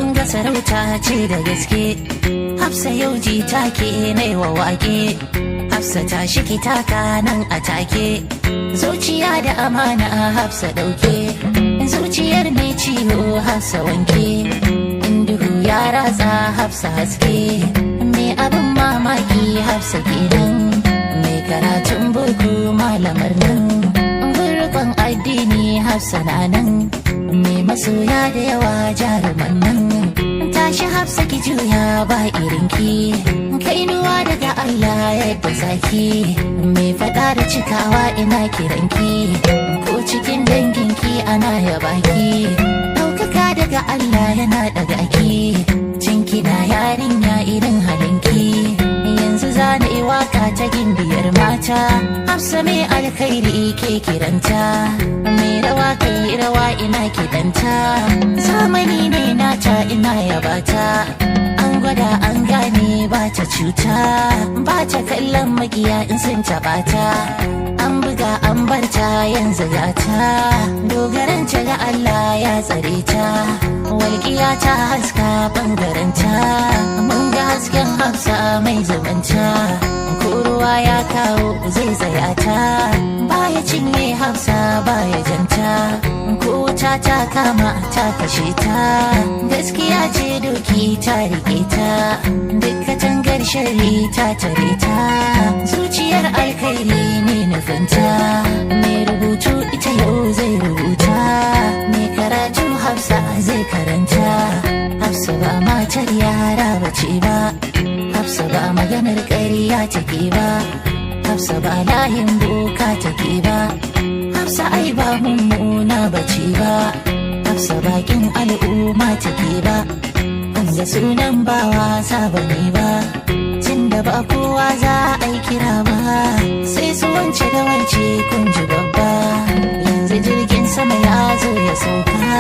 kun ga sarauta ce da gaske. Hafsa yau ji take nai wa wake. Hafsa ta shiki taka nan a take. Zuciya da amana Hafsa dauke. Zuciyar mai ciwo Hafsa wanke. In duhu ya ratsa Hafsa haske. Me abin mamaki Hafsa kenan. Mai karatun boko malamar nan. Burkon addini Hafsa na nan. Mai masoya da yawa jaruman nan. Tashi Hafsa ki juya ba irinki. Kainuwa daga Allah yadda zaki. Mai fada da cikawa ina kiranki. Ko cikin danginki ana yabaki. Ɗaukaka daga Allah yana daga ki. Cinki na yarinya irin halinki. Yanzu zana yi waka ta gimbiyar mata. Hafsa mai alkhairi ke kiranta. Mai rawa kai rawa ina kidanta. Zamani ne nata ina yabata. An gwada an gane ba ta cuta. Ba ta kallon magiya in sun taɓa ta. An buga an barta yanzu gata. Dogaranta ga Allah ya tsare ta. Walƙiya ta haska ɓangaranta. Mun ga hasken Hafsa mai zamanta. Ko ruwa ya kawo zai tsaya ta. Baya cinye Hafsa baya janta. Ko wuta ta kama ta kashe ta. Gaskiya ce doki ta rike ta. Duk katangar shari ta tare ta. Zuciyar alkhairi ne nufinta. Mai rubutu ita yau zai rubuta. Mai karatu Hafsa zai karanta. Hafsa ba matar yara bace ba. Hafsa ba maganar ƙarya take ba. Hafsa ba layin boka take ba. Hafsa ai ba mummuna bace ba. Hafsa bakin al'umma take ba. Wanda sunan ba wasa bane ba. Tunda ba kowa za a yi kira ba. Sai su wance da wance kun ji babba. Yanzu jirgin sama ya zo ya sauka.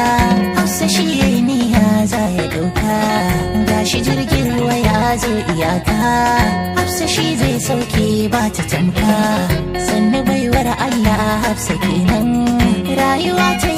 Hafsa shi yayi niyya za ya dauka. Gashi jirgin ruwa ya zo iyaka. Hafsa shi zai sauke ba ta tamka. Sannu baiwar Allah Hafsa kenan. Rayuwa ta